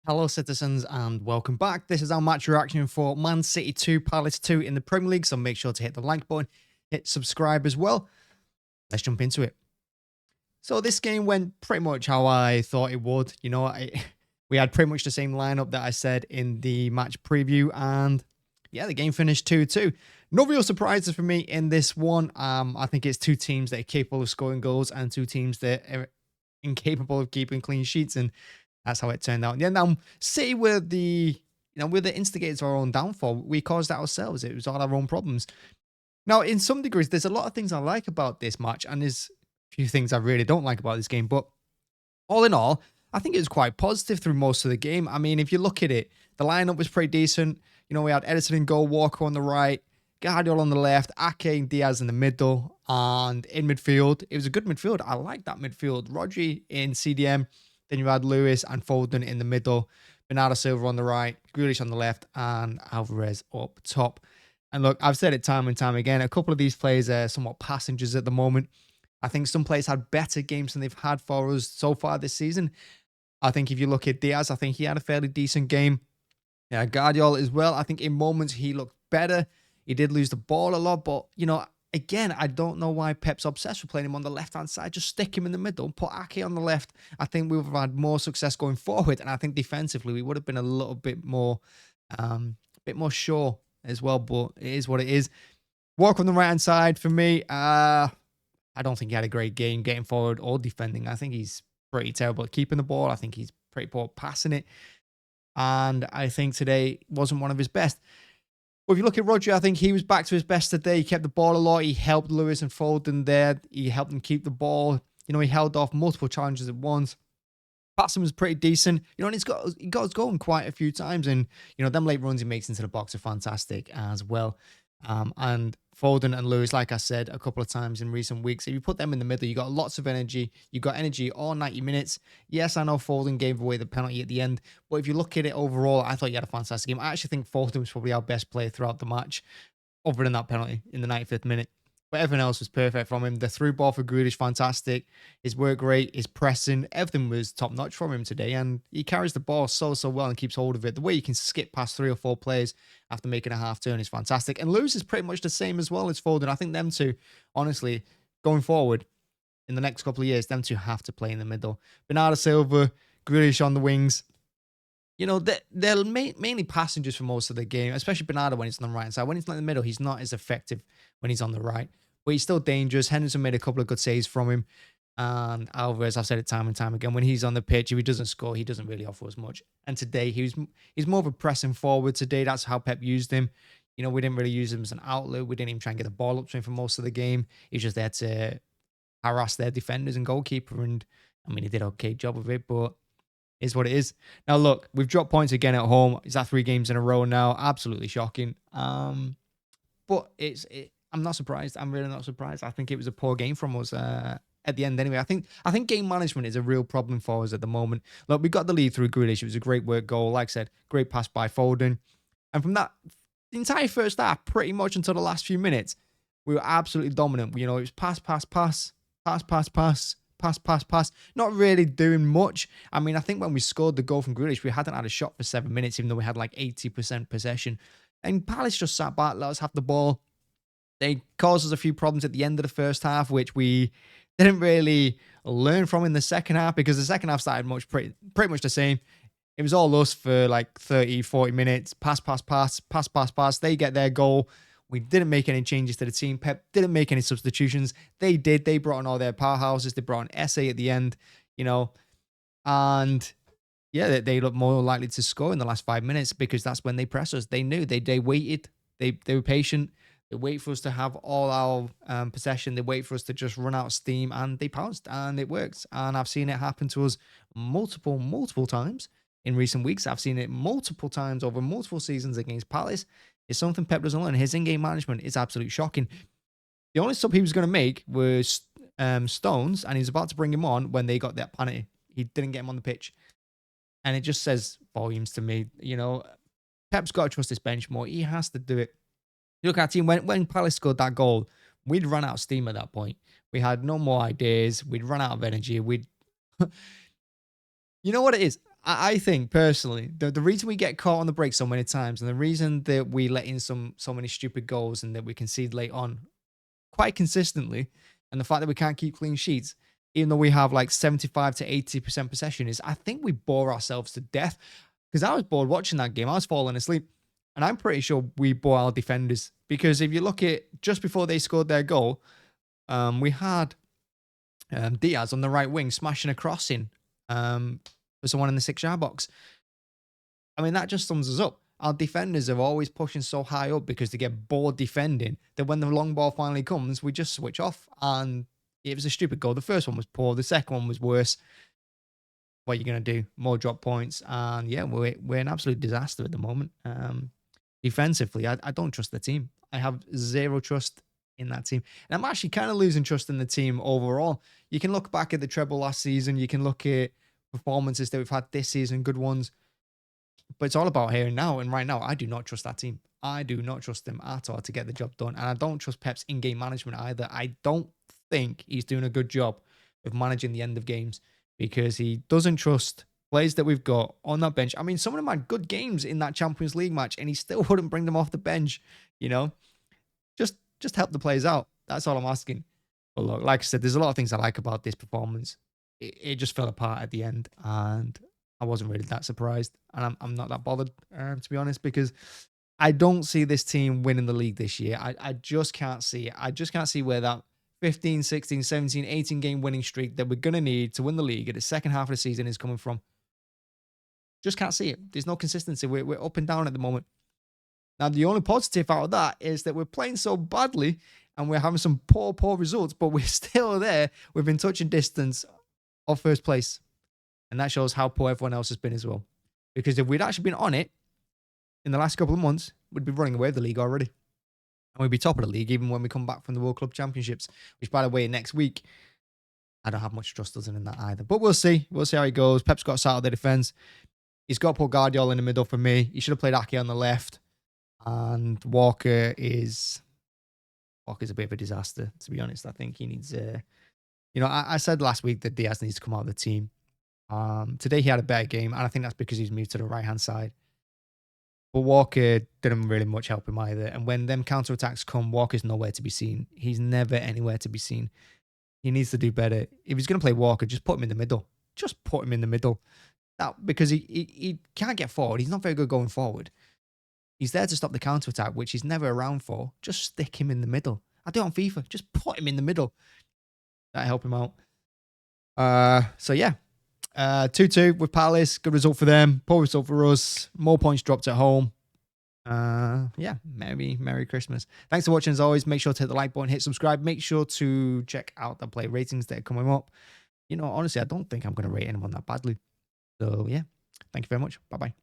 Hello, citizens, and welcome back. This is our match reaction for Man City 2, Palace 2 in the Premier League, so make sure to hit the like button, hit subscribe as well. Let's jump into it. So this game went pretty much how I thought it would. We had pretty much the same lineup that I said in the match preview, and yeah, the game finished 2-2. No real surprises for me in this one. I think it's two teams that are capable of scoring goals and two teams that are incapable of keeping clean sheets, and that's how it turned out. Yeah, now City were we're the instigators of our own downfall. We caused it ourselves. It was all our own problems. Now, in some degrees, there's a lot of things I like about this match, and there's a few things I really don't like about this game. But all in all, I think it was quite positive through most of the game. I mean, if you look at it, the lineup was pretty decent. We had Edison in goal, Walker on the right, Guardiola on the left, Ake and Diaz in the middle, and in midfield, it was a good midfield. I like that midfield. Rodri in CDM, then you had Lewis and Foden in the middle, Bernardo Silva on the right, Grealish on the left, and Alvarez up top. And look, I've said it time and time again, a couple of these players are somewhat passengers at the moment. I think some players had better games than they've had for us so far this season. I think if you look at Diaz, I think he had a fairly decent game. Yeah, Guardiola as well. I think in moments he looked better. He did lose the ball a lot, but again, I don't know why Pep's obsessed with playing him on the left-hand side. Just stick him in the middle, put Ake on the left. I think we would have had more success going forward, and I think defensively we would have been a little bit more sure as well. But it is what it is. Walk on the right-hand side for me. I don't think he had a great game getting forward or defending. I think he's pretty terrible at keeping the ball. I think he's pretty poor at passing it, and I think today wasn't one of his best. Well, if you look at Rodri, I think he was back to his best today. He kept the ball a lot. He helped Lewis and Foden there. He helped them keep the ball. He held off multiple challenges at once. Passing was pretty decent. And he got us going quite a few times. And, them late runs he makes into the box are fantastic as well. And Foden and Lewis, like I said a couple of times in recent weeks, if you put them in the middle, you got lots of energy. You got energy all 90 minutes. Yes, I know Foden gave away the penalty at the end, but if you look at it overall, I thought you had a fantastic game. I actually think Foden was probably our best player throughout the match, other than that penalty in the 95th minute. But everything else was perfect from him. The through ball for Grealish, fantastic. His work rate, his pressing, everything was top notch from him today. And he carries the ball so well and keeps hold of it. The way you can skip past 3 or 4 players after making a half turn is fantastic. And Lewis is pretty much the same as well as Foden. I think them two, honestly, going forward in the next couple of years, them two have to play in the middle. Bernardo Silva, Grealish on the wings. They're mainly passengers for most of the game, especially Bernardo when he's on the right side. When he's in the middle, he's not as effective when he's on the right. But he's still dangerous. Henderson made a couple of good saves from him. And Alvarez, I've said it time and time again, when he's on the pitch, if he doesn't score, he doesn't really offer us much. And today, he's more of a pressing forward. Today, that's how Pep used him. We didn't really use him as an outlet. We didn't even try and get the ball up to him for most of the game. He was just there to harass their defenders and goalkeeper. And, I mean, he did an okay job of it, but is what it is. Now, look, we've dropped points again at home. Is that 3 games in a row now? Absolutely shocking. But I'm not surprised. I'm really not surprised. I think it was a poor game from us at the end anyway. I think game management is a real problem for us at the moment. Look, we got the lead through Grealish. It was a great work goal. Like I said, great pass by Foden. And from that, the entire first half, pretty much until the last few minutes, we were absolutely dominant. It was pass, pass, pass, pass, pass, pass, pass, pass, pass. Not really doing much. I mean, I think when we scored the goal from Grealish, we hadn't had a shot for 7 minutes, even though we had like 80% possession. And Palace just sat back, let us have the ball. They caused us a few problems at the end of the first half, which we didn't really learn from in the second half, because the second half started pretty much the same. It was all us for like 30, 40 minutes. Pass, pass, pass, pass, pass, pass. They get their goal. We didn't make any changes to the team. Pep didn't make any substitutions. They did. They brought in all their powerhouses. They brought in Esse at the end, and yeah, they looked more likely to score in the last 5 minutes, because that's when they press us. They knew. They waited. They were patient. They wait for us to have all our possession. They wait for us to just run out of steam, and they pounced, and it works. And I've seen it happen to us multiple times in recent weeks. I've seen it multiple times over multiple seasons against Palace. It's something Pep doesn't learn. His in-game management is absolutely shocking. The only sub he was going to make was Stones, and he was about to bring him on when they got that penalty. He didn't get him on the pitch. And it just says volumes to me. Pep's got to trust his bench more. He has to do it. You look at our team, when Palace scored that goal, we'd run out of steam at that point. We had no more ideas. We'd run out of energy. You know what it is? I think personally, the reason we get caught on the break so many times, and the reason that we let in so many stupid goals and that we concede late on quite consistently, and the fact that we can't keep clean sheets, even though we have like 75 to 80% possession, is I think we bore ourselves to death. Because I was bored watching that game. I was falling asleep. And I'm pretty sure we bore our defenders. Because if you look at just before they scored their goal, we had Diaz on the right wing smashing a crossing for someone in the 6-yard box. I mean, that just sums us up. Our defenders are always pushing so high up because they get bored defending that when the long ball finally comes, we just switch off. And it was a stupid goal. The first one was poor. The second one was worse. What are you going to do? More drop points. And yeah, we're an absolute disaster at the moment. Defensively, I don't trust the team. I have zero trust in that team. And I'm actually kind of losing trust in the team overall. You can look back at the treble last season. You can look at performances that we've had this season, good ones. But it's all about here and now. And right now, I do not trust that team. I do not trust them at all to get the job done. And I don't trust Pep's in-game management either. I don't think he's doing a good job of managing the end of games because he doesn't trust players that we've got on that bench. I mean, some of them had good games in that Champions League match and he still wouldn't bring them off the bench, you know? Just help the players out. That's all I'm asking. But look, like I said, there's a lot of things I like about this performance. It just fell apart at the end and I wasn't really that surprised. And I'm not that bothered, to be honest, because I don't see this team winning the league this year. I just can't see it. I just can't see where that 15, 16, 17, 18 game winning streak that we're going to need to win the league at the second half of the season is coming from. Just can't see it. There's no consistency. We're up and down at the moment. Now, the only positive out of that is that we're playing so badly and we're having some poor results, but we're still there within touching distance of first place. And that shows how poor everyone else has been as well. Because if we'd actually been on it in the last couple of months, we'd be running away with the league already. And we'd be top of the league even when we come back from the World Club Championships, which, by the way, next week, I don't have much trust in that either. But we'll see. We'll see how it goes. Pep's got to start out the defence. He's got to put Guardiola in the middle for me. He should have played Ake on the left. And Walker is... Walker's a bit of a disaster, to be honest. I think he needs... I said last week that Diaz needs to come out of the team. Today he had a better game, and I think that's because he's moved to the right-hand side. But Walker didn't really much help him either. And when them counter-attacks come, Walker's nowhere to be seen. He's never anywhere to be seen. He needs to do better. If he's going to play Walker, just put him in the middle. Just put him in the middle. Because he can't get forward. He's not very good going forward. He's there to stop the counter-attack, which he's never around for. Just stick him in the middle. I do it on FIFA. Just put him in the middle. That'll help him out. So, yeah. 2-2 with Palace. Good result for them. Poor result for us. More points dropped at home. Yeah. Merry Christmas. Thanks for watching as always. Make sure to hit the like button, hit subscribe. Make sure to check out the play ratings that are coming up. Honestly, I don't think I'm going to rate anyone that badly. So, yeah. Thank you very much. Bye-bye.